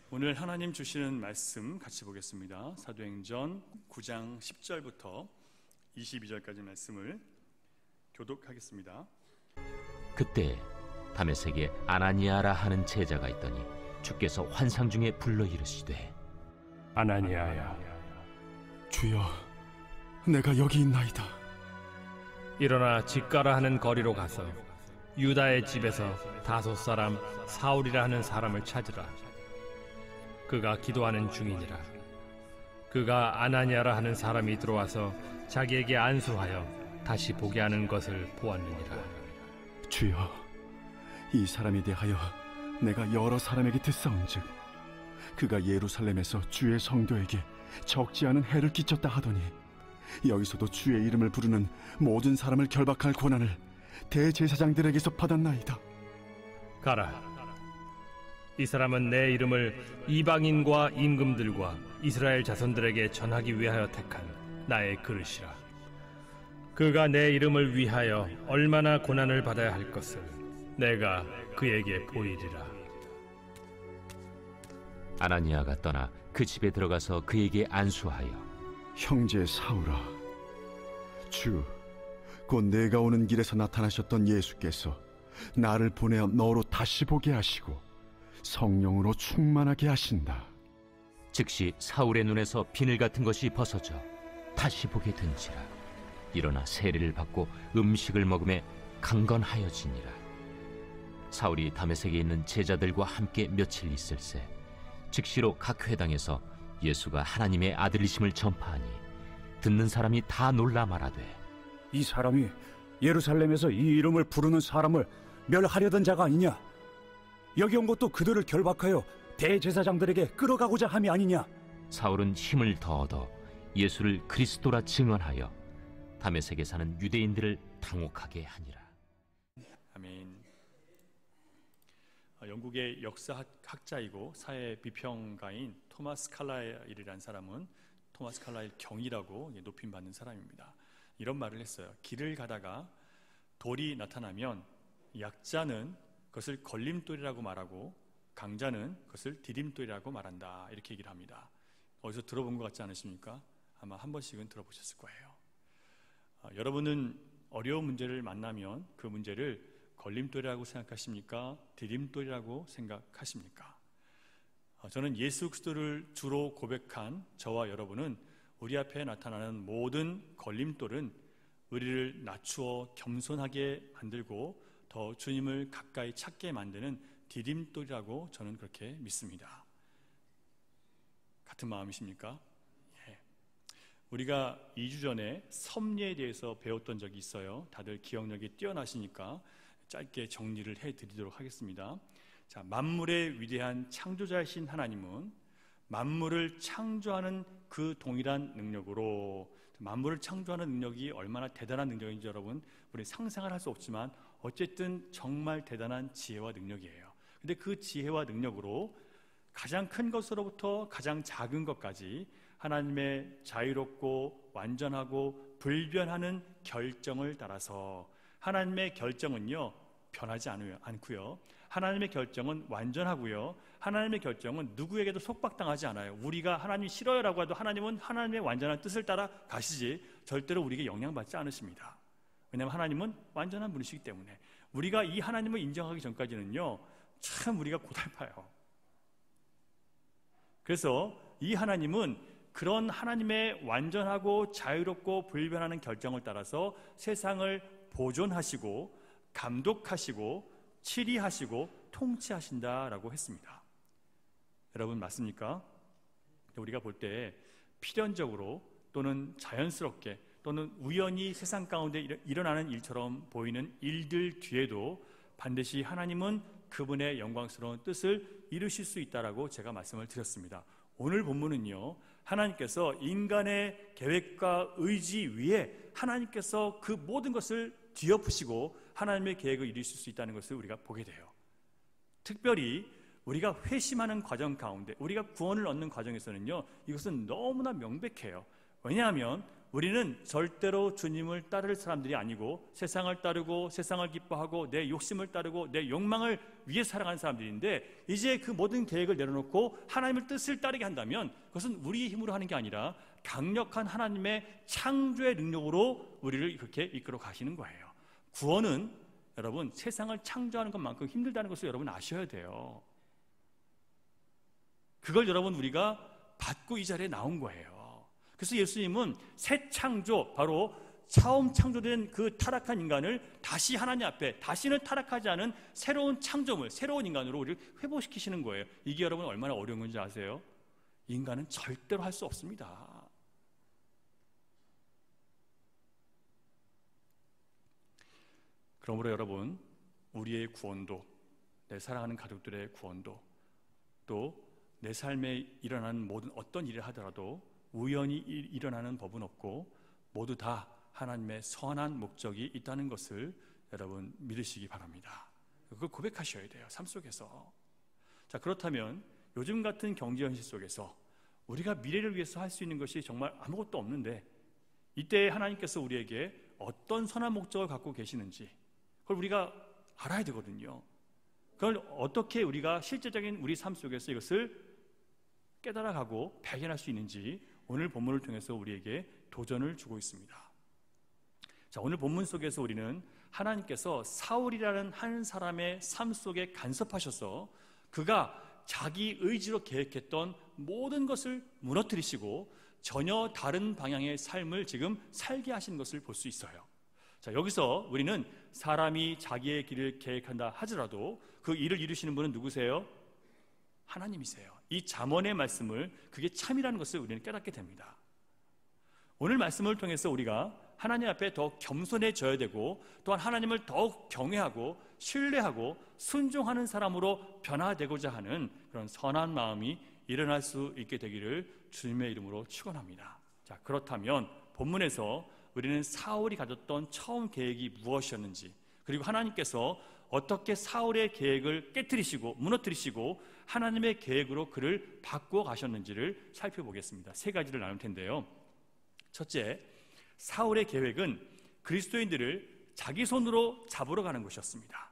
오늘 하나님 주시는 말씀 같이 보겠습니다. 사도행전 9장 10절부터 22절까지 말씀을 교독하겠습니다. 그때 다메섹에 아나니아라 하는 제자가 있더니 주께서 환상 중에 불러 이르시되, 아나니아야. 주여, 내가 여기 있나이다. 일어나 집가라 하는 거리로 가서 유다의 집에서 다섯 사람 사울이라 하는 사람을 찾으라. 그가 기도하는 중이니라. 그가 아나니아라 하는 사람이 들어와서 자기에게 안수하여 다시 보게 하는 것을 보았느니라. 주여, 이 사람에 대하여 내가 여러 사람에게 듣사온즉 그가 예루살렘에서 주의 성도에게 적지 않은 해를 끼쳤다 하더니 여기서도 주의 이름을 부르는 모든 사람을 결박할 권한을 대제사장들에게서 받았나이다. 가라. 이 사람은 내 이름을 이방인과 임금들과 이스라엘 자손들에게 전하기 위하여 택한 나의 그릇이라. 그가 내 이름을 위하여 얼마나 고난을 받아야 할 것을 내가 그에게 보이리라. 아나니아가 떠나 그 집에 들어가서 그에게 안수하여, 형제 사울아, 주, 곧 내가 오는 길에서 나타나셨던 예수께서 나를 보내어 너로 다시 보게 하시고 성령으로 충만하게 하신다. 즉시 사울의 눈에서 비늘 같은 것이 벗어져 다시 보게 된지라. 일어나 세례를 받고 음식을 먹음에 강건하여지니라. 사울이 다메섹에 있는 제자들과 함께 며칠 있을새 즉시로 각 회당에서 예수가 하나님의 아들이심을 전파하니 듣는 사람이 다 놀라 말하되, 이 사람이 예루살렘에서 이 이름을 부르는 사람을 멸하려던 자가 아니냐? 여기 온 것도 그들을 결박하여 대제사장들에게 끌어가고자 함이 아니냐? 사울은 힘을 더 얻어 예수를 그리스도라 증언하여 다메섹에 사는 유대인들을 당혹하게 하니라. 아멘. 영국의 역사학자이고 사회 비평가인 토마스 칼라일이라는 사람은 토마스 칼라일 경이라고 높임받는 사람입니다. 이런 말을 했어요. 길을 가다가 돌이 나타나면 약자는 그것을 걸림돌이라고 말하고 강자는 그것을 디딤돌이라고 말한다, 이렇게 얘기를 합니다. 어디서 들어본 것 같지 않으십니까? 아마 한 번씩은 들어보셨을 거예요. 여러분은 어려운 문제를 만나면 그 문제를 걸림돌이라고 생각하십니까? 디딤돌이라고 생각하십니까? 저는 예수 그리스도를 주로 고백한 저와 여러분은 우리 앞에 나타나는 모든 걸림돌은 우리를 낮추어 겸손하게 만들고 더 주님을 가까이 찾게 만드는 디딤돌이라고 저는 그렇게 믿습니다. 같은 마음이십니까? 예. 우리가 2주 전에 섭리에 대해서 배웠던 적이 있어요. 다들 기억력이 뛰어나시니까 짧게 정리를 해드리도록 하겠습니다. 자, 만물의 위대한 창조자이신 하나님은 만물을 창조하는 그 동일한 능력으로, 만물을 창조하는 능력이 얼마나 대단한 능력인지 여러분, 우리 상상을 할 수 없지만 어쨌든 정말 대단한 지혜와 능력이에요. 근데 그 지혜와 능력으로 가장 큰 것으로부터 가장 작은 것까지 하나님의 자유롭고 완전하고 불변하는 결정을 따라서, 하나님의 결정은요 변하지 않고요, 하나님의 결정은 완전하고요, 하나님의 결정은 누구에게도 속박당하지 않아요. 우리가 하나님 싫어요라고 해도 하나님은 하나님의 완전한 뜻을 따라 가시지 절대로 우리에게 영향받지 않으십니다. 왜냐하면 하나님은 완전한 분이시기 때문에. 우리가 이 하나님을 인정하기 전까지는요 참 우리가 고달파요. 그래서 이 하나님은 그런 하나님의 완전하고 자유롭고 불변하는 결정을 따라서 세상을 보존하시고 감독하시고 치리하시고 통치하신다라고 했습니다. 여러분 맞습니까? 우리가 볼 때 필연적으로 또는 자연스럽게 또는 우연히 세상 가운데 일어나는 일처럼 보이는 일들 뒤에도 반드시 하나님은 그분의 영광스러운 뜻을 이루실 수 있다라고 제가 말씀을 드렸습니다. 오늘 본문은요, 하나님께서 인간의 계획과 의지 위에 하나님께서 그 모든 것을 뒤엎으시고 하나님의 계획을 이루실 수 있다는 것을 우리가 보게 돼요. 특별히 우리가 회심하는 과정 가운데, 우리가 구원을 얻는 과정에서는요, 이것은 너무나 명백해요. 왜냐하면 우리는 절대로 주님을 따를 사람들이 아니고 세상을 따르고 세상을 기뻐하고 내 욕심을 따르고 내 욕망을 위해 살아가는 사람들인데, 이제 그 모든 계획을 내려놓고 하나님의 뜻을 따르게 한다면 그것은 우리의 힘으로 하는 게 아니라 강력한 하나님의 창조의 능력으로 우리를 그렇게 이끌어 가시는 거예요. 구원은 여러분 세상을 창조하는 것만큼 힘들다는 것을 여러분 아셔야 돼요. 그걸 여러분 우리가 받고 이 자리에 나온 거예요. 그래서 예수님은 새 창조, 바로 처음 창조된 그 타락한 인간을 다시 하나님 앞에 다시는 타락하지 않은 새로운 창조물, 새로운 인간으로 우리를 회복시키시는 거예요. 이게 여러분 얼마나 어려운 건지 아세요? 인간은 절대로 할 수 없습니다. 그러므로 여러분, 우리의 구원도, 내 사랑하는 가족들의 구원도, 또 내 삶에 일어나는 모든 어떤 일을 하더라도 우연히 일어나는 법은 없고 모두 다 하나님의 선한 목적이 있다는 것을 여러분 믿으시기 바랍니다. 그걸 고백하셔야 돼요, 삶 속에서. 자, 그렇다면 요즘 같은 경제 현실 속에서 우리가 미래를 위해서 할 수 있는 것이 정말 아무것도 없는데, 이때 하나님께서 우리에게 어떤 선한 목적을 갖고 계시는지 그걸 우리가 알아야 되거든요. 그걸 어떻게 우리가 실제적인 우리 삶 속에서 이것을 깨달아가고 발견할 수 있는지 오늘 본문을 통해서 우리에게 도전을 주고 있습니다. 자, 오늘 본문 속에서 우리는 하나님께서 사울이라는 한 사람의 삶 속에 간섭하셔서 그가 자기 의지로 계획했던 모든 것을 무너뜨리시고 전혀 다른 방향의 삶을 지금 살게 하시는 것을 볼 수 있어요. 자, 여기서 우리는 사람이 자기의 길을 계획한다 하더라도 그 일을 이루시는 분은 누구세요? 하나님이세요. 이 잠언의 말씀을, 그게 참이라는 것을 우리는 깨닫게 됩니다. 오늘 말씀을 통해서 우리가 하나님 앞에 더 겸손해져야 되고, 또한 하나님을 더욱 경외하고 신뢰하고 순종하는 사람으로 변화되고자 하는 그런 선한 마음이 일어날 수 있게 되기를 주님의 이름으로 축원합니다. 자, 그렇다면 본문에서 우리는 사울이 가졌던 처음 계획이 무엇이었는지, 그리고 하나님께서 어떻게 사울의 계획을 깨뜨리시고 무너뜨리시고 하나님의 계획으로 그를 바꾸어 가셨는지를 살펴보겠습니다. 세 가지를 나눌 텐데요. 첫째, 사울의 계획은 그리스도인들을 자기 손으로 잡으러 가는 것이었습니다.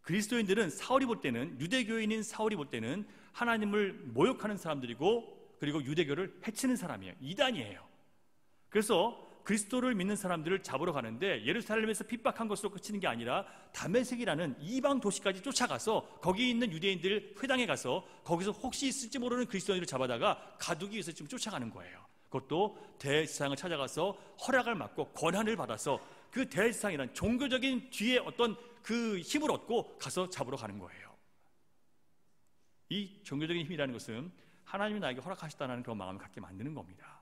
그리스도인들은 사울이 볼 때는, 유대교인인 사울이 볼 때는 하나님을 모욕하는 사람들이고, 그리고 유대교를 해치는 사람이에요. 이단이에요. 그래서 그리스도를 믿는 사람들을 잡으러 가는데 예루살렘에서 핍박한 것으로 그치는 게 아니라 다메섹이라는 이방 도시까지 쫓아가서 거기 있는 유대인들 회당에 가서 거기서 혹시 있을지 모르는 그리스도인들을 잡아다가 가두기 위해서 지금 쫓아가는 거예요. 그것도 대제사장을 찾아가서 허락을 받고 권한을 받아서 그 대제사장이란 종교적인 뒤에 어떤 그 힘을 얻고 가서 잡으러 가는 거예요. 이 종교적인 힘이라는 것은 하나님이 나에게 허락하셨다는 그런 마음을 갖게 만드는 겁니다.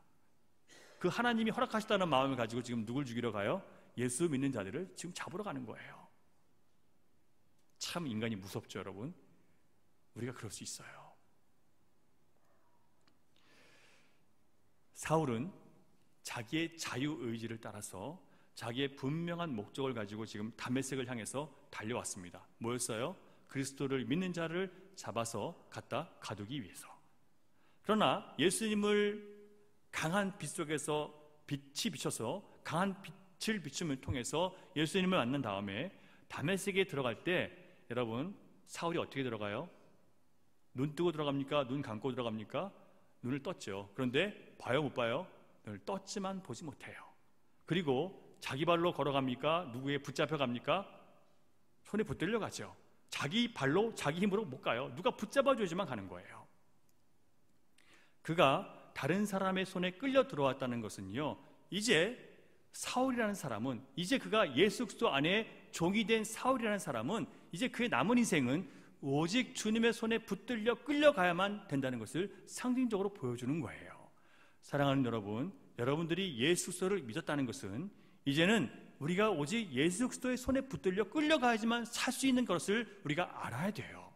그 하나님이 허락하셨다는 마음을 가지고 지금 누굴 죽이러 가요? 예수 믿는 자들을 지금 잡으러 가는 거예요. 참 인간이 무섭죠, 여러분. 우리가 그럴 수 있어요. 사울은 자기의 자유의지를 따라서 자기의 분명한 목적을 가지고 지금 다메섹을 향해서 달려왔습니다. 뭐였어요? 그리스도를 믿는 자를 잡아서 갖다 가두기 위해서. 그러나 예수님을 강한 빛 속에서 빛이 비쳐서 강한 빛을 비춤을 통해서 예수님을 만난 다음에 다메섹에 들어갈 때 여러분, 사울이 어떻게 들어가요? 눈 뜨고 들어갑니까? 눈 감고 들어갑니까? 눈을 떴죠. 그런데 봐요, 못 봐요? 눈을 떴지만 보지 못해요. 그리고 자기 발로 걸어갑니까? 누구에 붙잡혀 갑니까? 손에 붙들려 가죠. 자기 발로, 자기 힘으로 못 가요. 누가 붙잡아줘야지만 가는 거예요. 그가 다른 사람의 손에 끌려 들어왔다는 것은요, 이제 사울이라는 사람은, 이제 그가 예수 그리스도 안에 종이 된 사울이라는 사람은 이제 그의 남은 인생은 오직 주님의 손에 붙들려 끌려가야만 된다는 것을 상징적으로 보여주는 거예요. 사랑하는 여러분, 여러분들이 예수 그리스도를 믿었다는 것은 이제는 우리가 오직 예수 그리스도의 손에 붙들려 끌려가야지만 살 수 있는 것을 우리가 알아야 돼요.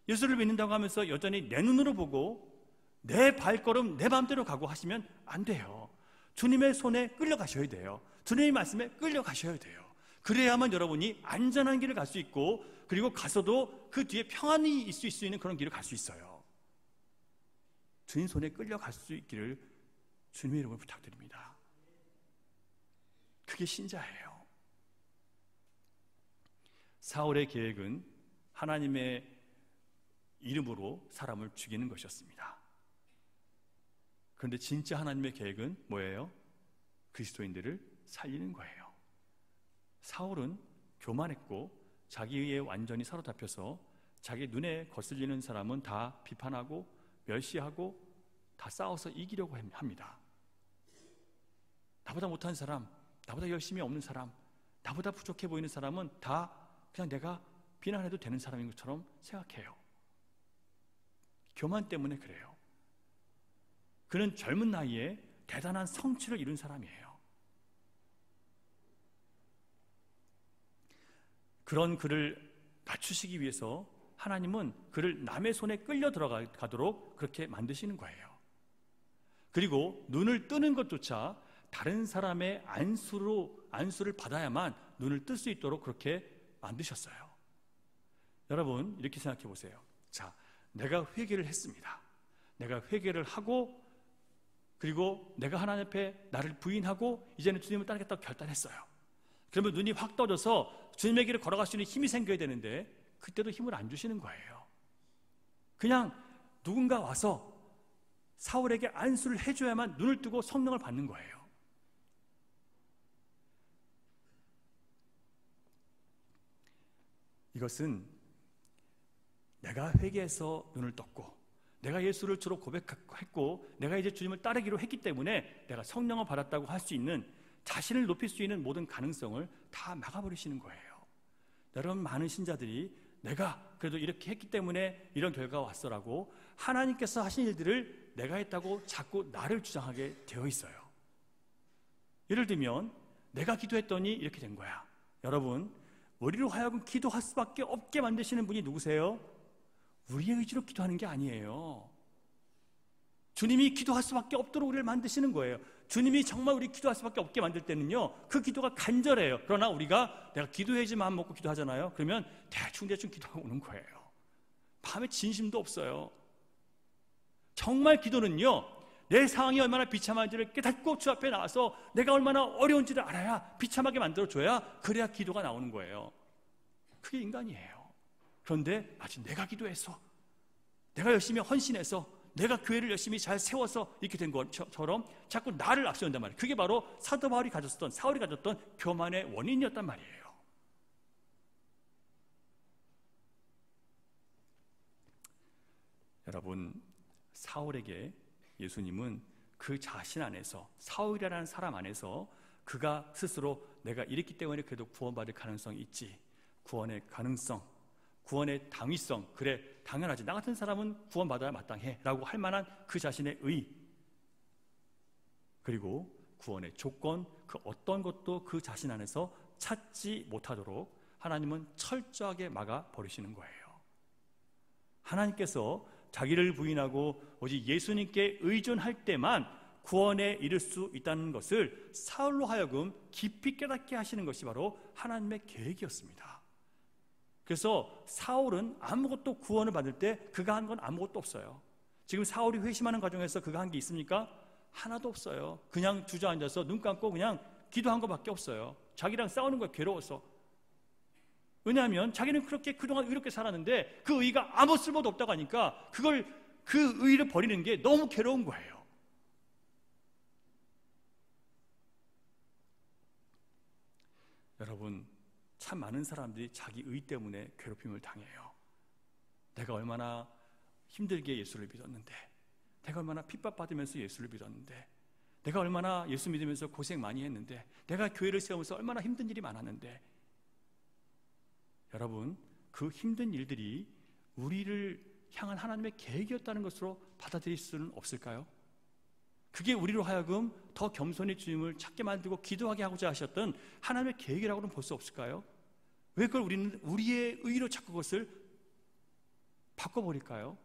예수를 믿는다고 하면서 여전히 내 눈으로 보고 내 발걸음 내 마음대로 가고 하시면 안 돼요. 주님의 손에 끌려가셔야 돼요. 주님의 말씀에 끌려가셔야 돼요. 그래야만 여러분이 안전한 길을 갈 수 있고, 그리고 가서도 그 뒤에 평안이 있을 수 있는 그런 길을 갈 수 있어요. 주님 손에 끌려갈 수 있기를 주님의 이름으로 부탁드립니다. 그게 신자예요. 사울의 계획은 하나님의 이름으로 사람을 죽이는 것이었습니다. 그런데 진짜 하나님의 계획은 뭐예요? 그리스도인들을 살리는 거예요. 사울은 교만했고 자기의 완전히 사로잡혀서 자기 눈에 거슬리는 사람은 다 비판하고 멸시하고 다 싸워서 이기려고 합니다. 나보다 못한 사람, 나보다 열심히 없는 사람, 나보다 부족해 보이는 사람은 다 그냥 내가 비난해도 되는 사람인 것처럼 생각해요. 교만 때문에 그래요. 그는 젊은 나이에 대단한 성취를 이룬 사람이에요. 그런 그를 낮추시기 위해서 하나님은 그를 남의 손에 끌려 들어가도록 그렇게 만드시는 거예요. 그리고 눈을 뜨는 것조차 다른 사람의 안수를 받아야만 눈을 뜰 수 있도록 그렇게 만드셨어요. 여러분, 이렇게 생각해 보세요. 자, 내가 회개를 했습니다. 내가 회개를 하고 그리고 내가 하나님 앞에 나를 부인하고 이제는 주님을 따르겠다고 결단했어요. 그러면 눈이 확 떠져서 주님의 길을 걸어갈 수 있는 힘이 생겨야 되는데 그때도 힘을 안 주시는 거예요. 그냥 누군가 와서 사울에게 안수를 해줘야만 눈을 뜨고 성령을 받는 거예요. 이것은 내가 회개해서 눈을 떴고 내가 예수를 주로 고백했고 내가 이제 주님을 따르기로 했기 때문에 내가 성령을 받았다고 할 수 있는, 자신을 높일 수 있는 모든 가능성을 다 막아버리시는 거예요. 여러분, 많은 신자들이 내가 그래도 이렇게 했기 때문에 이런 결과가 왔어라고 하나님께서 하신 일들을 내가 했다고 자꾸 나를 주장하게 되어 있어요. 예를 들면 내가 기도했더니 이렇게 된 거야. 여러분, 우리로 하여금 기도할 수밖에 없게 만드시는 분이 누구세요? 우리의 의지로 기도하는 게 아니에요. 주님이 기도할 수밖에 없도록 우리를 만드시는 거예요. 주님이 정말 우리 기도할 수밖에 없게 만들 때는요, 그 기도가 간절해요. 그러나 우리가 내가 기도해야지 마음 먹고 기도하잖아요. 그러면 대충 기도하고 오는 거예요. 마음에 진심도 없어요. 정말 기도는요, 내 상황이 얼마나 비참한지를 깨닫고 주 앞에 나와서 내가 얼마나 어려운지를 알아야, 비참하게 만들어줘야, 그래야 기도가 나오는 거예요. 그게 인간이에요. 그런데 아직 내가 기도해서, 내가 열심히 헌신해서, 내가 교회를 열심히 잘 세워서 이렇게 된 것처럼 자꾸 나를 앞세운단 말이에요. 그게 바로 사도 바울이 가졌던, 사울이 가졌던 교만의 원인이었단 말이에요. 여러분, 사울에게 예수님은 그 자신 안에서, 사울이라는 사람 안에서 그가 스스로 내가 이랬기 때문에 그래도 구원받을 가능성이 있지, 구원의 가능성, 구원의 당위성, 그래 당연하지, 나 같은 사람은 구원받아야 마땅해 라고 할 만한 그 자신의 의, 그리고 구원의 조건, 그 어떤 것도 그 자신 안에서 찾지 못하도록 하나님은 철저하게 막아버리시는 거예요. 하나님께서 자기를 부인하고 오직 예수님께 의존할 때만 구원에 이를 수 있다는 것을 사울로 하여금 깊이 깨닫게 하시는 것이 바로 하나님의 계획이었습니다. 그래서 사울은 아무것도 구원을 받을 때 그가 한 건 아무것도 없어요. 지금 사울이 회심하는 과정에서 그가 한 게 있습니까? 하나도 없어요. 그냥 주저앉아서 눈 감고 그냥 기도한 것밖에 없어요. 자기랑 싸우는 거에 괴로워서. 왜냐하면 자기는 그렇게 그동안 의롭게 살았는데 그 의가 아무 쓸모도 없다고 하니까 그 의를 버리는 게 너무 괴로운 거예요. 여러분, 참 많은 사람들이 자기 의 때문에 괴롭힘을 당해요. 내가 얼마나 힘들게 예수를 믿었는데, 내가 얼마나 핍박받으면서 예수를 믿었는데, 내가 얼마나 예수 믿으면서 고생 많이 했는데, 내가 교회를 세우면서 얼마나 힘든 일이 많았는데. 여러분, 그 힘든 일들이 우리를 향한 하나님의 계획이었다는 것으로 받아들일 수는 없을까요? 그게 우리로 하여금 더 겸손히 주님을 찾게 만들고 기도하게 하고자 하셨던 하나님의 계획이라고는 볼 수 없을까요? 왜 그걸 우리는 우리의 의로 자꾸 그것을 바꿔버릴까요?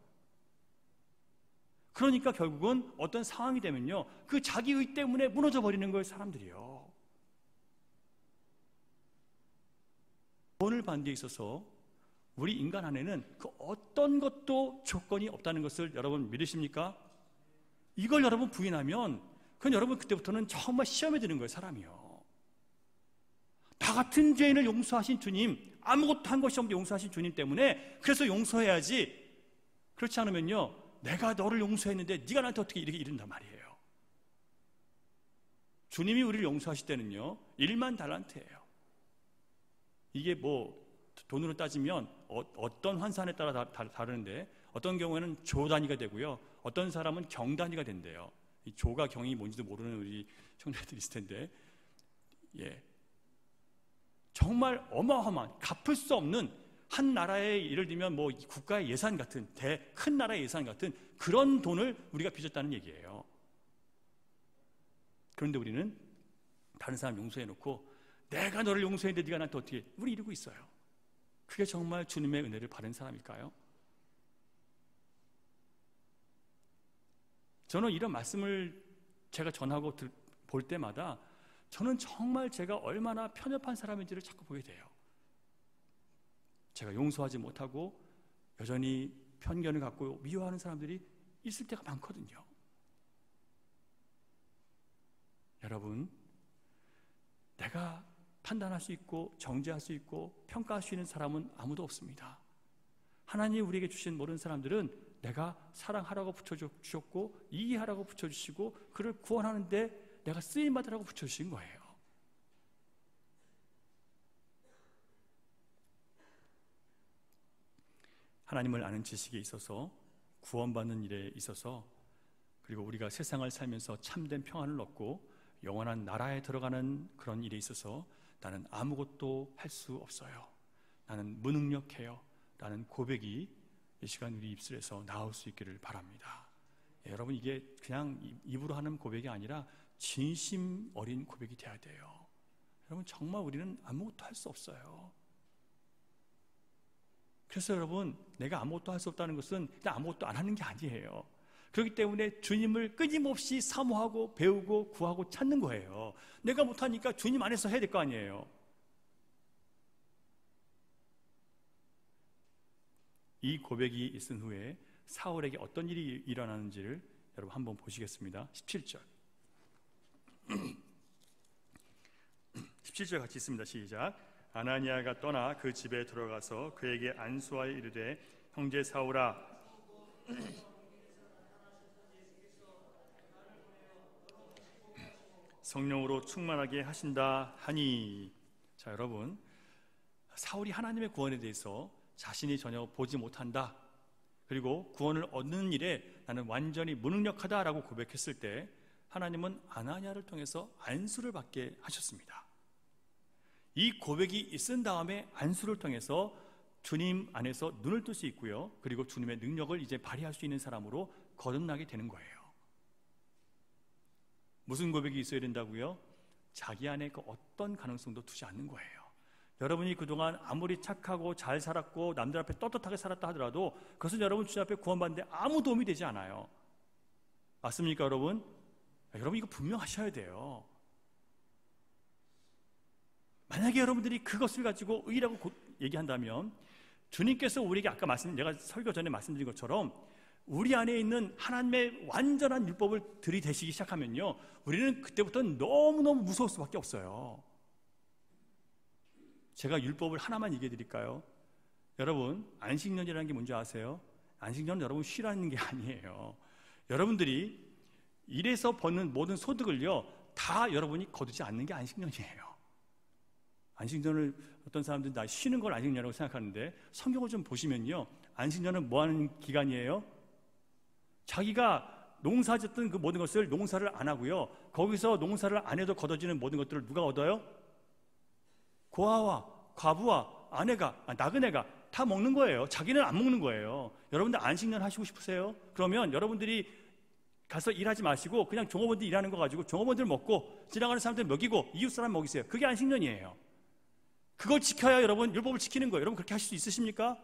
그러니까 결국은 어떤 상황이 되면요, 그 자기 의 때문에 무너져 버리는 거예요, 사람들이요. 구원을 받는 데 있어서 우리 인간 안에는 그 어떤 것도 조건이 없다는 것을 여러분 믿으십니까? 이걸 여러분 부인하면 그건 여러분 그때부터는 정말 시험에 드는 거예요, 사람이요. 나 같은 죄인을 용서하신 주님, 아무것도 한 것이 없는데 용서하신 주님 때문에 그래서 용서해야지. 그렇지 않으면요, 내가 너를 용서했는데 네가 나한테 어떻게 이렇게 이른단 말이에요. 주님이 우리를 용서하실 때는요 1만 달란트예요. 이게 뭐 돈으로 따지면 어떤 환산에 따라 다르는데 어떤 경우에는 조 단위가 되고요, 어떤 사람은 경 단위가 된대요. 이 조가 경이 뭔지도 모르는 우리 청자들이 있을 텐데, 예, 정말 어마어마한 갚을 수 없는 한 나라의 예를 들면 뭐 국가의 예산 같은 큰 나라의 예산 같은 그런 돈을 우리가 빚었다는 얘기예요. 그런데 우리는 다른 사람 용서해놓고 내가 너를 용서했는데 네가 나한테 어떻게, 우리 이러고 있어요. 그게 정말 주님의 은혜를 받은 사람일까요? 저는 이런 말씀을 제가 전하고 볼 때마다 저는 정말 제가 얼마나 편협한 사람인지를 자꾸 보게 돼요. 제가 용서하지 못하고 여전히 편견을 갖고 미워하는 사람들이 있을 때가 많거든요. 여러분, 내가 판단할 수 있고 정죄할 수 있고 평가할 수 있는 사람은 아무도 없습니다. 하나님이 우리에게 주신 모든 사람들은 내가 사랑하라고 붙여주셨고 이해하라고 붙여주시고 그를 구원하는데 내가 쓰임받으라고 붙여주신 거예요. 하나님을 아는 지식에 있어서, 구원받는 일에 있어서, 그리고 우리가 세상을 살면서 참된 평안을 얻고 영원한 나라에 들어가는 그런 일에 있어서 나는 아무것도 할 수 없어요, 나는 무능력해요 라는 고백이 이 시간 우리 입술에서 나올 수 있기를 바랍니다. 예, 여러분, 이게 그냥 입으로 하는 고백이 아니라 진심 어린 고백이 돼야 돼요. 여러분, 정말 우리는 아무것도 할 수 없어요. 그래서 여러분, 내가 아무것도 할 수 없다는 것은 그냥 아무것도 안 하는 게 아니에요. 그렇기 때문에 주님을 끊임없이 사모하고 배우고 구하고 찾는 거예요. 내가 못하니까 주님 안에서 해야 될 거 아니에요. 이 고백이 있은 후에 사울에게 어떤 일이 일어나는지를 여러분 한번 보시겠습니다. 17절 17절 같이 있습니다. 시작. 아나니아가 떠나 그 집에 들어가서 그에게 안수하여 이르되, 형제 사울아, 성령으로 충만하게 하신다 하니. 자, 여러분, 사울이 하나님의 구원에 대해서 자신이 전혀 보지 못한다, 그리고 구원을 얻는 일에 나는 완전히 무능력하다라고 고백했을 때 하나님은 아나니아를 통해서 안수를 받게 하셨습니다. 이 고백이 있은 다음에 안수를 통해서 주님 안에서 눈을 뜰 수 있고요, 그리고 주님의 능력을 이제 발휘할 수 있는 사람으로 거듭나게 되는 거예요. 무슨 고백이 있어야 된다고요? 자기 안에 그 어떤 가능성도 두지 않는 거예요. 여러분이 그동안 아무리 착하고 잘 살았고 남들 앞에 떳떳하게 살았다 하더라도 그것은 여러분 주님 앞에 구원받는데 아무 도움이 되지 않아요. 맞습니까, 여러분? 여러분, 이거 분명하셔야 돼요. 만약에 여러분들이 그것을 가지고 의라고 얘기한다면 주님께서 우리에게 아까 내가 설교 전에 말씀드린 것처럼 우리 안에 있는 하나님의 완전한 율법을 들이대시기 시작하면요, 우리는 그때부터는 너무너무 무서울 수밖에 없어요. 제가 율법을 하나만 얘기해 드릴까요? 여러분, 안식년이라는 게 뭔지 아세요? 안식년은 여러분 쉬라는 게 아니에요. 여러분들이 일에서 버는 모든 소득을요 다 여러분이 거두지 않는 게 안식년이에요. 안식년을 어떤 사람들은 나 쉬는 걸 안식년이라고 생각하는데 성경을 좀 보시면요, 안식년은 뭐 하는 기간이에요? 자기가 농사짓던 그 모든 것을 농사를 안 하고요, 거기서 농사를 안 해도 거둬지는 모든 것들을 누가 얻어요? 고아와 과부와 아내가, 나그네가 다 먹는 거예요. 자기는 안 먹는 거예요. 여러분들 안식년 하시고 싶으세요? 그러면 여러분들이 가서 일하지 마시고 그냥 종업원들 일하는 거 가지고 종업원들 먹고 지나가는 사람들 먹이고 이웃 사람 먹이세요. 그게 안식년이에요. 그걸 지켜야 여러분 율법을 지키는 거예요. 여러분 그렇게 하실 수 있으십니까?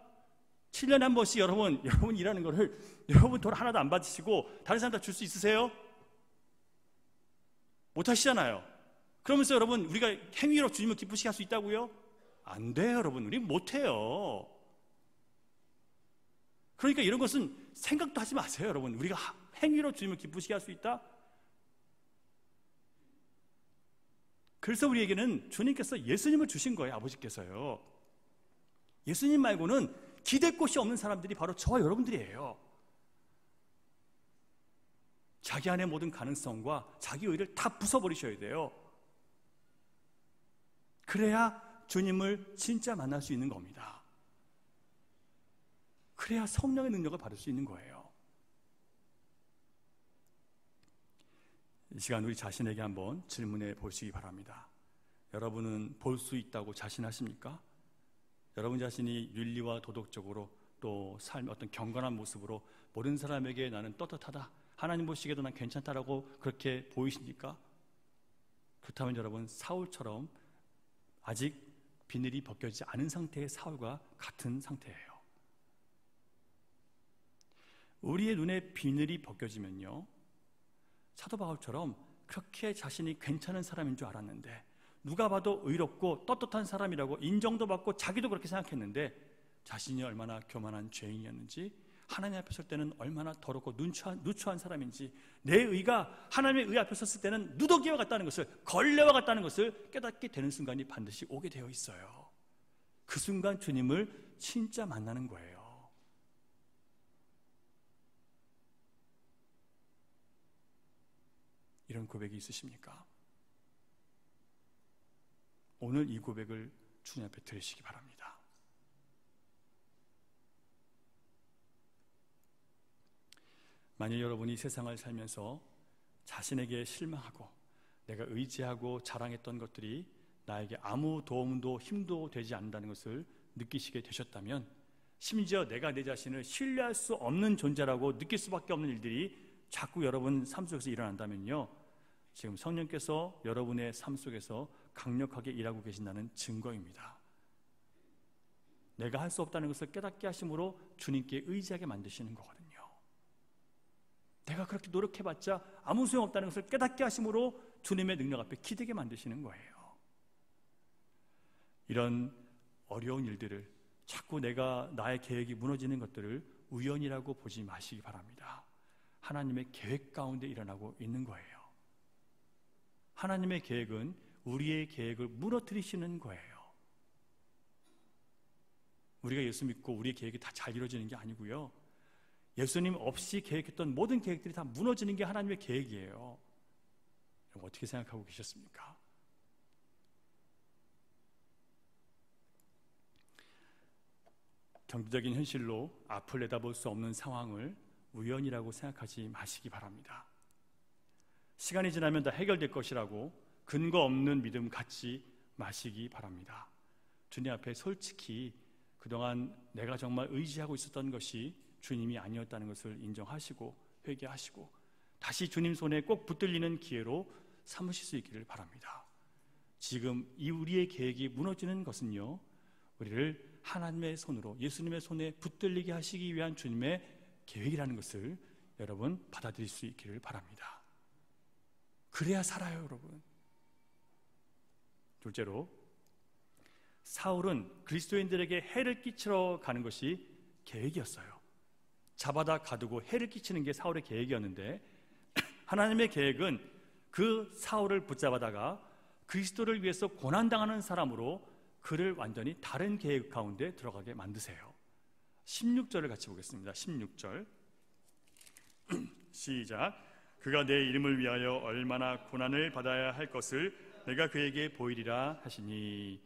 7년에 한 번씩 여러분 일하는 거를 여러분 돈 하나도 안 받으시고 다른 사람 다 줄 수 있으세요? 못 하시잖아요. 그러면서 여러분 우리가 행위로 주님을 기쁘시게 할 수 있다고요? 안 돼요, 여러분. 우리 못 해요. 그러니까 이런 것은 생각도 하지 마세요, 여러분. 우리가 행위로 주님을 기쁘시게 할 수 있다? 그래서 우리에게는 주님께서 예수님을 주신 거예요. 아버지께서요. 예수님 말고는 기댈 곳이 없는 사람들이 바로 저와 여러분들이에요. 자기 안의 모든 가능성과 자기 의를 다 부숴버리셔야 돼요. 그래야 주님을 진짜 만날 수 있는 겁니다. 그래야 성령의 능력을 받을 수 있는 거예요. 이 시간 우리 자신에게 한번 질문해 보시기 바랍니다. 여러분은 볼 수 있다고 자신하십니까? 여러분 자신이 윤리와 도덕적으로 또 삶의 어떤 경건한 모습으로 모든 사람에게 나는 떳떳하다, 하나님 보시기에도 난 괜찮다라고 그렇게 보이십니까? 그렇다면 여러분 사울처럼 아직 비늘이 벗겨지지 않은 상태의 사울과 같은 상태예요. 우리의 눈에 비늘이 벗겨지면요, 사도 바울처럼 그렇게 자신이 괜찮은 사람인 줄 알았는데, 누가 봐도 의롭고 떳떳한 사람이라고 인정도 받고 자기도 그렇게 생각했는데 자신이 얼마나 교만한 죄인이었는지, 하나님 앞에 설 때는 얼마나 더럽고 누추한 사람인지, 내 의가 하나님의 의 앞에 섰을 때는 누더기와 같다는 것을, 걸레와 같다는 것을 깨닫게 되는 순간이 반드시 오게 되어 있어요. 그 순간 주님을 진짜 만나는 거예요. 이런 고백이 있으십니까? 오늘 이 고백을 주님 앞에 드리시기 바랍니다. 만일 여러분이 세상을 살면서 자신에게 실망하고 내가 의지하고 자랑했던 것들이 나에게 아무 도움도 힘도 되지 않는다는 것을 느끼시게 되셨다면, 심지어 내가 내 자신을 신뢰할 수 없는 존재라고 느낄 수밖에 없는 일들이 자꾸 여러분 삶 속에서 일어난다면요, 지금 성령께서 여러분의 삶 속에서 강력하게 일하고 계신다는 증거입니다. 내가 할 수 없다는 것을 깨닫게 하심으로 주님께 의지하게 만드시는 거거든요. 내가 그렇게 노력해봤자 아무 소용없다는 것을 깨닫게 하심으로 주님의 능력 앞에 기대게 만드시는 거예요. 이런 어려운 일들을, 자꾸 나의 계획이 무너지는 것들을 우연이라고 보지 마시기 바랍니다. 하나님의 계획 가운데 일어나고 있는 거예요. 하나님의 계획은 우리의 계획을 무너뜨리시는 거예요. 우리가 예수 믿고 우리의 계획이 다 잘 이루어지는 게 아니고요, 예수님 없이 계획했던 모든 계획들이 다 무너지는 게 하나님의 계획이에요. 어떻게 생각하고 계셨습니까? 경제적인 현실로 앞을 내다볼 수 없는 상황을 우연이라고 생각하지 마시기 바랍니다. 시간이 지나면 다 해결될 것이라고 근거 없는 믿음 갖지 마시기 바랍니다. 주님 앞에 솔직히 그동안 내가 정말 의지하고 있었던 것이 주님이 아니었다는 것을 인정하시고 회개하시고 다시 주님 손에 꼭 붙들리는 기회로 삼으실 수 있기를 바랍니다. 지금 이 우리의 계획이 무너지는 것은요, 우리를 하나님의 손으로, 예수님의 손에 붙들리게 하시기 위한 주님의 계획이라는 것을 여러분 받아들일 수 있기를 바랍니다. 그래야 살아요, 여러분. 둘째로, 사울은 그리스도인들에게 해를 끼치러 가는 것이 계획이었어요. 잡아다 가두고 해를 끼치는 게 사울의 계획이었는데, 하나님의 계획은 그 사울을 붙잡아다가 그리스도를 위해서 고난당하는 사람으로 그를 완전히 다른 계획 가운데 들어가게 만드세요. 16절을 같이 보겠습니다. 16절 시작. 그가 내 이름을 위하여 얼마나 고난을 받아야 할 것을 내가 그에게 보이리라 하시니.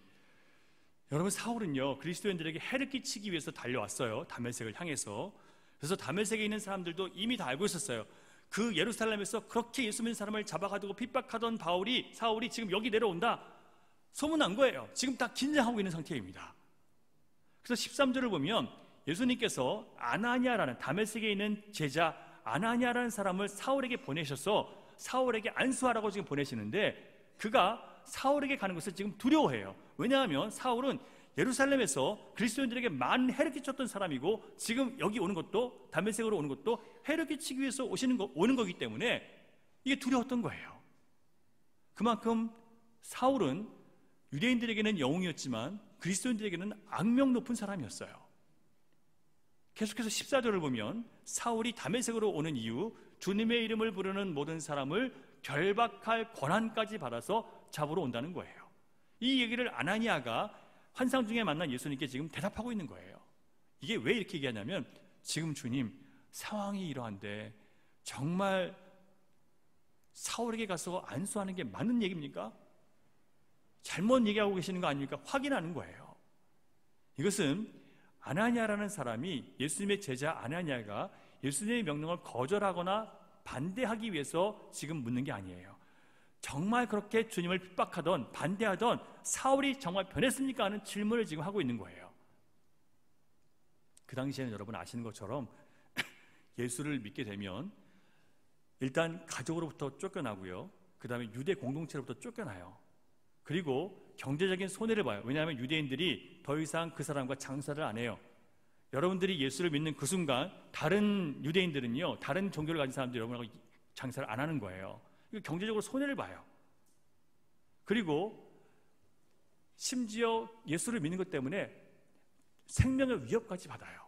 여러분, 사울은요, 그리스도인들에게 해를 끼치기 위해서 달려왔어요. 다메섹을 향해서. 그래서 다메섹에 있는 사람들도 이미 다 알고 있었어요. 그 예루살렘에서 그렇게 예수 믿는 사람을 잡아가지고 핍박하던 사울이 지금 여기 내려온다, 소문난 거예요. 지금 다 긴장하고 있는 상태입니다. 그래서 13절을 보면 예수님께서 아나니아라는, 다메섹에 있는 제자 아나니아라는 사람을 사울에게 보내셔서 사울에게 안수하라고 지금 보내시는데, 그가 사울에게 가는 것을 지금 두려워해요. 왜냐하면 사울은 예루살렘에서 그리스도인들에게 많은 해를 끼쳤던 사람이고, 지금 여기 오는 것도, 다메섹으로 오는 것도 해를 끼치기 위해서 오는 거기 때문에 이게 두려웠던 거예요. 그만큼 사울은 유대인들에게는 영웅이었지만 그리스도인들에게는 악명 높은 사람이었어요. 계속해서 14절을 보면 사울이 다메섹으로 오는 이유, 주님의 이름을 부르는 모든 사람을 결박할 권한까지 받아서 잡으러 온다는 거예요. 이 얘기를 아나니아가 환상 중에 만난 예수님께 지금 대답하고 있는 거예요. 이게 왜 이렇게 얘기하냐면, 지금 주님 상황이 이러한데 정말 사울에게 가서 안수하는 게 맞는 얘기입니까? 잘못 얘기하고 계시는 거 아닙니까? 확인하는 거예요. 이것은 아나니아라는 사람이, 예수님의 제자 아나니아가 예수님의 명령을 거절하거나 반대하기 위해서 지금 묻는 게 아니에요. 정말 그렇게 주님을 핍박하던 반대하던 사울이 정말 변했습니까? 하는 질문을 지금 하고 있는 거예요. 그 당시에는 여러분 아시는 것처럼 예수를 믿게 되면 일단 가족으로부터 쫓겨나고요, 그 다음에 유대 공동체로부터 쫓겨나요. 그리고 경제적인 손해를 봐요. 왜냐하면 유대인들이 더 이상 그 사람과 장사를 안 해요. 여러분들이 예수를 믿는 그 순간 다른 유대인들은요, 다른 종교를 가진 사람들이 여러분하고 장사를 안 하는 거예요. 경제적으로 손해를 봐요. 그리고 심지어 예수를 믿는 것 때문에 생명의 위협까지 받아요.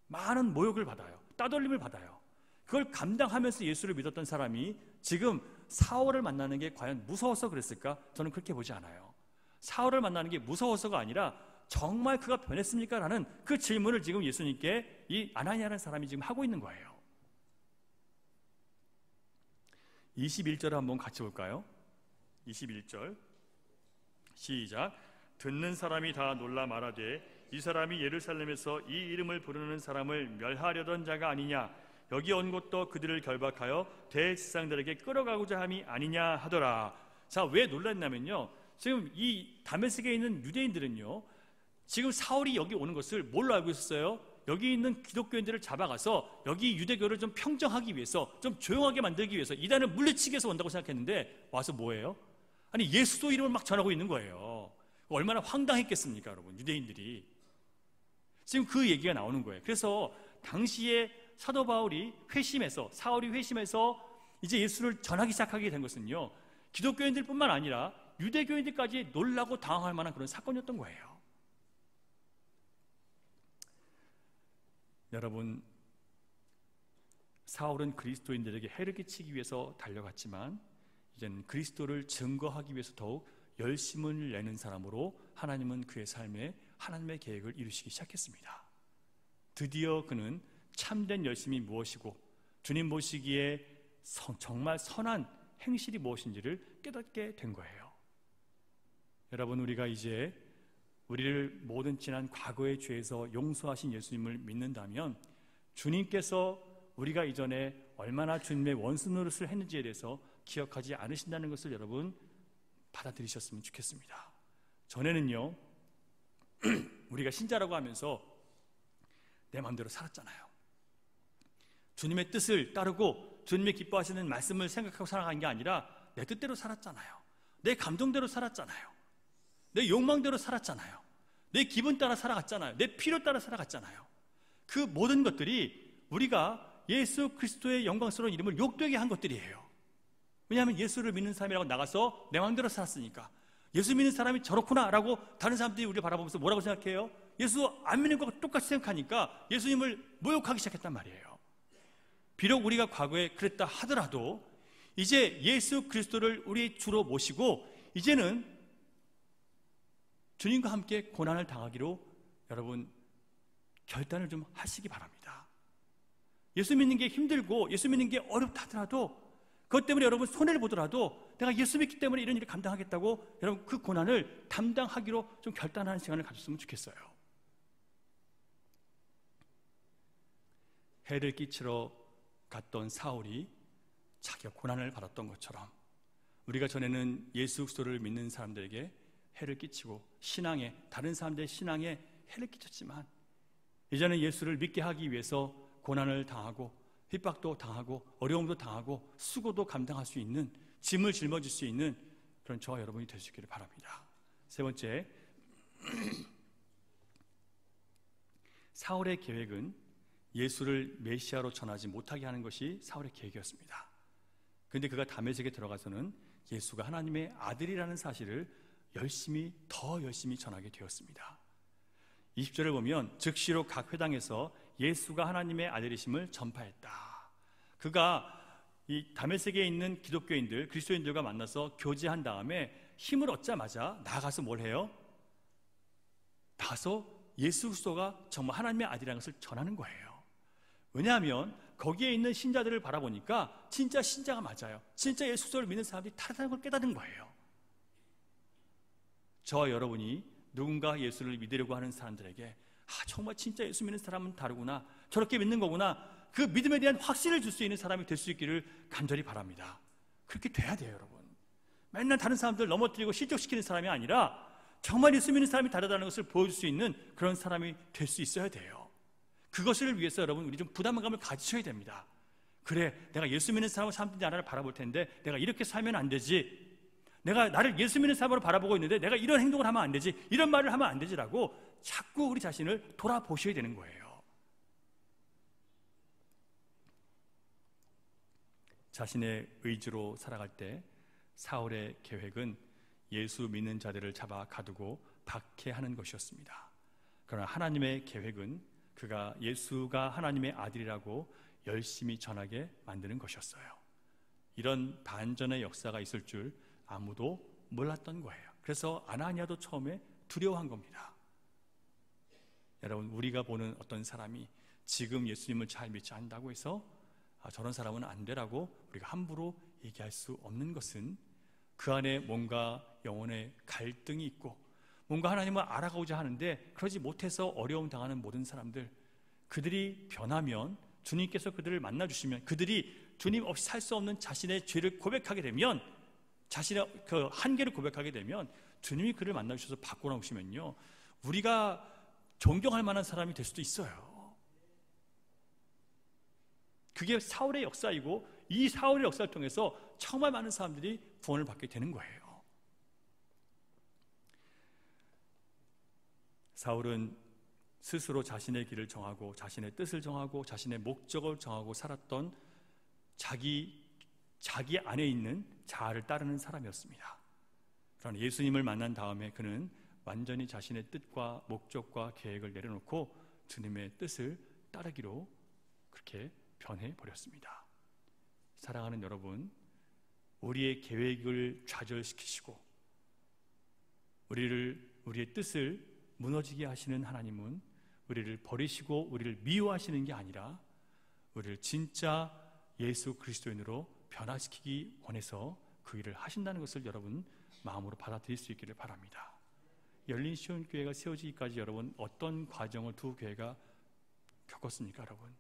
많은 모욕을 받아요. 따돌림을 받아요. 그걸 감당하면서 예수를 믿었던 사람이 지금 사울을 만나는 게 과연 무서워서 그랬을까? 저는 그렇게 보지 않아요. 사울을 만나는 게 무서워서가 아니라 정말 그가 변했습니까? 라는 그 질문을 지금 예수님께 이 아나니아라는 사람이 지금 하고 있는 거예요. 21절을 한번 같이 볼까요? 21절 시작. 듣는 사람이 다 놀라 말하되 이 사람이 예루살렘에서 이 이름을 부르는 사람을 멸하려던 자가 아니냐, 여기 온 것도 그들을 결박하여 대제사장들에게 끌어가고자 함이 아니냐 하더라. 자, 왜 놀랐냐면요, 지금 이 다메섹에 있는 유대인들은요, 지금 사울이 여기 오는 것을 뭘로 알고 있었어요? 여기 있는 기독교인들을 잡아가서 여기 유대교를 좀 평정하기 위해서, 좀 조용하게 만들기 위해서, 이단을 물리치기 위해서 온다고 생각했는데 와서 뭐예요? 아니, 예수도 이름을 막 전하고 있는 거예요. 얼마나 황당했겠습니까, 여러분? 유대인들이 지금 그 얘기가 나오는 거예요. 그래서 당시에 사도 바울이 회심해서, 사울이 회심해서 이제 예수를 전하기 시작하게 된 것은요, 기독교인들뿐만 아니라 유대교인들까지 놀라고 당황할 만한 그런 사건이었던 거예요. 여러분, 사울은 그리스도인들에게 해를 끼치기 위해서 달려갔지만 이제는 그리스도를 증거하기 위해서 더욱 열심을 내는 사람으로 하나님은 그의 삶에 하나님의 계획을 이루시기 시작했습니다. 드디어 그는 참된 열심이 무엇이고 주님 보시기에 정말 선한 행실이 무엇인지를 깨닫게 된 거예요. 여러분, 우리가 이제 우리를 모든 지난 과거의 죄에서 용서하신 예수님을 믿는다면 주님께서 우리가 이전에 얼마나 주님의 원수 노릇을 했는지에 대해서 기억하지 않으신다는 것을 여러분 받아들이셨으면 좋겠습니다. 전에는요, 우리가 신자라고 하면서 내 마음대로 살았잖아요. 주님의 뜻을 따르고 주님의 기뻐하시는 말씀을 생각하고 살아간 게 아니라 내 뜻대로 살았잖아요. 내 감정대로 살았잖아요. 내 욕망대로 살았잖아요. 내 기분 따라 살아갔잖아요. 내 필요 따라 살아갔잖아요. 그 모든 것들이 우리가 예수 그리스도의 영광스러운 이름을 욕되게 한 것들이에요. 왜냐하면 예수를 믿는 사람이라고 나가서 내 마음대로 살았으니까. 예수 믿는 사람이 저렇구나 라고 다른 사람들이 우리를 바라보면서 뭐라고 생각해요? 예수 안 믿는 것과 똑같이 생각하니까 예수님을 모욕하기 시작했단 말이에요. 비록 우리가 과거에 그랬다 하더라도 이제 예수 그리스도를 우리 주로 모시고 이제는 주님과 함께 고난을 당하기로 여러분 결단을 좀 하시기 바랍니다. 예수 믿는 게 힘들고 예수 믿는 게 어렵다 하더라도 그것 때문에 여러분 손해를 보더라도 내가 예수 믿기 때문에 이런 일을 감당하겠다고 여러분 그 고난을 담당하기로 좀 결단하는 시간을 가졌으면 좋겠어요. 해를 끼치러 갔던 사울이 자기가 고난을 받았던 것처럼 우리가 전에는 예수 그리스도를 믿는 사람들에게 해를 끼치고 신앙에 다른 사람들의 신앙에 해를 끼쳤지만 이제는 예수를 믿게 하기 위해서 고난을 당하고 핍박도 당하고 어려움도 당하고 수고도 감당할 수 있는 짐을 짊어질 수 있는 그런 저와 여러분이 되시기를 바랍니다. 세 번째, 사울의 계획은 예수를 메시아로 전하지 못하게 하는 것이 사울의 계획이었습니다. 그런데 그가 다메섹에 들어가서는 예수가 하나님의 아들이라는 사실을 더 열심히 전하게 되었습니다. 20절을 보면 즉시로 각 회당에서 예수가 하나님의 아들이심을 전파했다. 그가 이 다메섹에 있는 기독교인들, 그리스도인들과 만나서 교제한 다음에 힘을 얻자마자 나가서 뭘 해요? 나가서 예수 그리스도가 정말 하나님의 아들이라는 것을 전하는 거예요. 왜냐하면 거기에 있는 신자들을 바라보니까 진짜 신자가 맞아요. 진짜 예수 그리스도를 믿는 사람들이 다르다는 걸 깨닫는 거예요. 저와 여러분이 누군가 예수를 믿으려고 하는 사람들에게 정말 진짜 예수 믿는 사람은 다르구나, 저렇게 믿는 거구나, 그 믿음에 대한 확신을 줄 수 있는 사람이 될 수 있기를 간절히 바랍니다. 그렇게 돼야 돼요, 여러분. 맨날 다른 사람들 넘어뜨리고 실족시키는 사람이 아니라 정말 예수 믿는 사람이 다르다는 것을 보여줄 수 있는 그런 사람이 될 수 있어야 돼요. 그것을 위해서 여러분, 우리 좀 부담감을 가지셔야 됩니다. 그래, 내가 예수 믿는 사람들이 나를 바라볼 텐데 내가 이렇게 살면 안 되지, 내가 나를 예수 믿는 사람으로 바라보고 있는데 내가 이런 행동을 하면 안 되지, 이런 말을 하면 안 되지라고 자꾸 우리 자신을 돌아보셔야 되는 거예요. 자신의 의지로 살아갈 때 사울의 계획은 예수 믿는 자들을 잡아 가두고 박해하는 것이었습니다. 그러나 하나님의 계획은 그가 예수가 하나님의 아들이라고 열심히 전하게 만드는 것이었어요. 이런 반전의 역사가 있을 줄 아무도 몰랐던 거예요. 그래서 아나니아도 처음에 두려워한 겁니다. 여러분, 우리가 보는 어떤 사람이 지금 예수님을 잘 믿지 않는다고 해서 저런 사람은 안 되라고 우리가 함부로 얘기할 수 없는 것은 그 안에 뭔가 영혼의 갈등이 있고 뭔가 하나님을 알아가고자 하는데 그러지 못해서 어려움 당하는 모든 사람들, 그들이 변하면, 주님께서 그들을 만나주시면, 그들이 주님 없이 살 수 없는 자신의 죄를 고백하게 되면, 자신의 그 한계를 고백하게 되면 주님이 그를 만나주셔서 바꿔놓으시면요, 우리가 존경할 만한 사람이 될 수도 있어요. 그게 사울의 역사이고 이 사울의 역사를 통해서 정말 많은 사람들이 구원을 받게 되는 거예요. 사울은 스스로 자신의 길을 정하고 자신의 뜻을 정하고 자신의 목적을 정하고 살았던 자기 안에 있는 자아를 따르는 사람이었습니다. 그러나 예수님을 만난 다음에 그는 완전히 자신의 뜻과 목적과 계획을 내려놓고 주님의 뜻을 따르기로 그렇게 변해버렸습니다. 사랑하는 여러분, 우리의 계획을 좌절시키시고 우리의 뜻을 무너지게 하시는 하나님은 우리를 버리시고 우리를 미워하시는 게 아니라 우리를 진짜 예수 그리스도인으로 변화시키기 원해서 그 일을 하신다는 것을 여러분 마음으로 받아들일 수 있기를 바랍니다. 열린 시온 교회가 세워지기까지 여러분 어떤 과정을 두 교회가 겪었습니까? 여러분,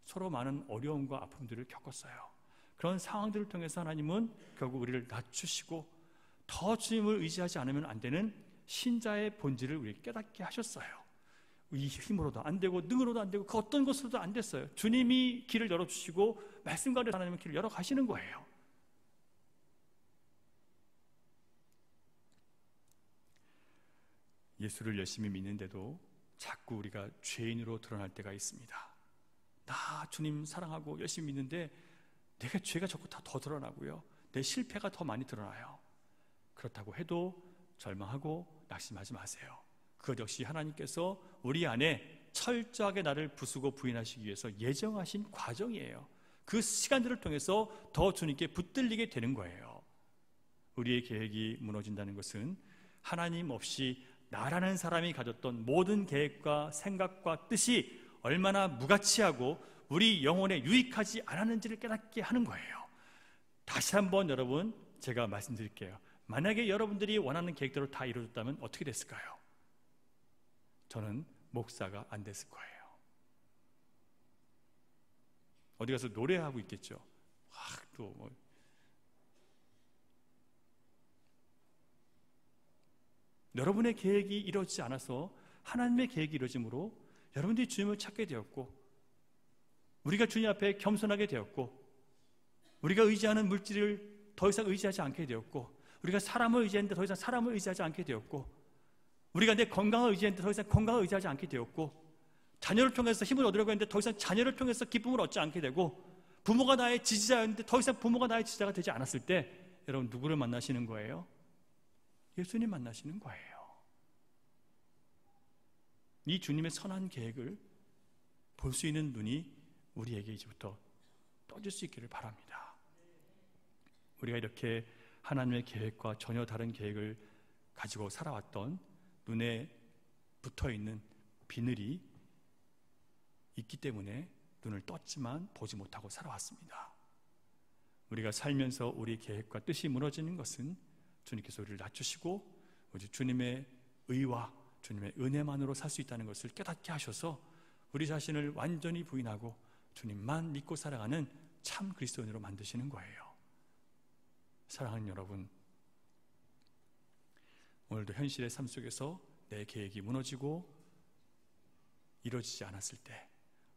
서로 많은 어려움과 아픔들을 겪었어요. 그런 상황들을 통해서 하나님은 결국 우리를 낮추시고 더 주님을 의지하지 않으면 안 되는 신자의 본질을 우리에게 깨닫게 하셨어요. 이 힘으로도 안 되고 능으로도 안 되고 그 어떤 것으로도 안 됐어요. 주님이 길을 열어주시고 말씀 가운데 하나님은 길을 열어 가시는 거예요. 예수를 열심히 믿는데도 자꾸 우리가 죄인으로 드러날 때가 있습니다. 나 주님 사랑하고 열심히 믿는데 내가 죄가 자꾸 더 드러나고요, 내 실패가 더 많이 드러나요. 그렇다고 해도 절망하고 낙심하지 마세요. 그것 역시 하나님께서 우리 안에 철저하게 나를 부수고 부인하시기 위해서 예정하신 과정이에요. 그 시간들을 통해서 더 주님께 붙들리게 되는 거예요. 우리의 계획이 무너진다는 것은 하나님 없이 나라는 사람이 가졌던 모든 계획과 생각과 뜻이 얼마나 무가치하고 우리 영혼에 유익하지 않았는지를 깨닫게 하는 거예요. 다시 한번 여러분 제가 말씀드릴게요. 만약에 여러분들이 원하는 계획대로 다 이루어졌다면 어떻게 됐을까요? 저는 목사가 안 됐을 거예요. 어디 가서 노래하고 있겠죠. 여러분의 계획이 이루어지지 않아서 하나님의 계획이 이루어짐으로 여러분들이 주님을 찾게 되었고, 우리가 주님 앞에 겸손하게 되었고, 우리가 의지하는 물질을 더 이상 의지하지 않게 되었고, 우리가 사람을 의지했는데 더 이상 사람을 의지하지 않게 되었고, 우리가 내 건강을 의지했는데 더 이상 건강을 의지하지 않게 되었고, 자녀를 통해서 힘을 얻으려고 했는데 더 이상 자녀를 통해서 기쁨을 얻지 않게 되고, 부모가 나의 지지자였는데 더 이상 부모가 나의 지지자가 되지 않았을 때 여러분 누구를 만나시는 거예요? 예수님 만나시는 거예요. 이 주님의 선한 계획을 볼 수 있는 눈이 우리에게 이제부터 떠질 수 있기를 바랍니다. 우리가 이렇게 하나님의 계획과 전혀 다른 계획을 가지고 살아왔던 눈에 붙어있는 비늘이 있기 때문에 눈을 떴지만 보지 못하고 살아왔습니다. 우리가 살면서 우리 계획과 뜻이 무너지는 것은 주님께서 우리를 낮추시고 오직 주님의 의와 주님의 은혜만으로 살 수 있다는 것을 깨닫게 하셔서 우리 자신을 완전히 부인하고 주님만 믿고 살아가는 참 그리스도인으로 만드시는 거예요. 사랑하는 여러분, 오늘도 현실의 삶 속에서 내 계획이 무너지고 이루어지지 않았을 때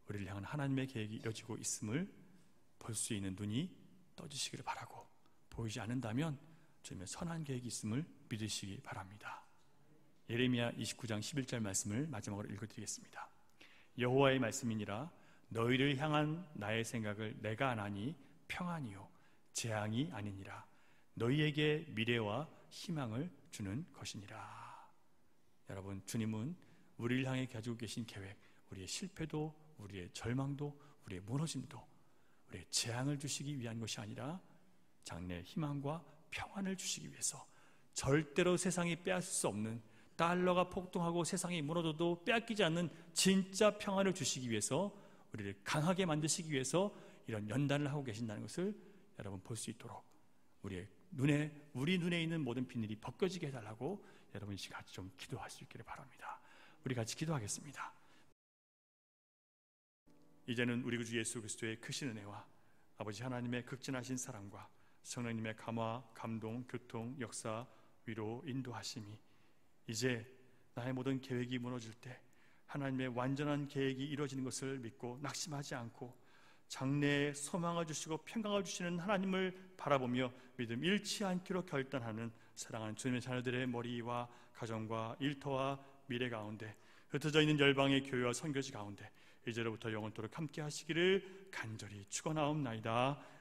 우리를 향한 하나님의 계획이 이루어지고 있음을 볼 수 있는 눈이 떠지시기를 바라고, 보이지 않는다면 주님의 선한 계획이 있음을 믿으시기 바랍니다. 예레미야 29장 11절 말씀을 마지막으로 읽어드리겠습니다. 여호와의 말씀이니라. 너희를 향한 나의 생각을 내가 아나니 평안이요 재앙이 아니니라. 너희에게 미래와 희망을 주는 것이니라. 여러분, 주님은 우리를 향해 가지고 계신 계획, 우리의 실패도, 우리의 절망도, 우리의 무너짐도, 우리의 재앙을 주시기 위한 것이 아니라 장래의 희망과 평안을 주시기 위해서, 절대로 세상이 빼앗을 수 없는, 달러가 폭등하고 세상이 무너져도 빼앗기지 않는 진짜 평안을 주시기 위해서, 우리를 강하게 만드시기 위해서 이런 연단을 하고 계신다는 것을 여러분 볼 수 있도록 우리 눈에 있는 모든 비늘이 벗겨지게 해달라고 여러분 같이 좀 기도할 수 있기를 바랍니다. 우리 같이 기도하겠습니다. 이제는 우리 구주 예수 그리스도의 크신 은혜와 아버지 하나님의 극진하신 사랑과 성령님의 감화, 감동, 교통, 역사, 위로, 인도하심이 이제 나의 모든 계획이 무너질 때 하나님의 완전한 계획이 이루어지는 것을 믿고 낙심하지 않고 장래에 소망을 주시고 평강을 주시는 하나님을 바라보며 믿음 잃지 않기로 결단하는 사랑하는 주님의 자녀들의 머리와 가정과 일터와 미래 가운데, 흩어져 있는 열방의 교회와 선교지 가운데 이제로부터 영원토록 함께 하시기를 간절히 축원하옵나이다.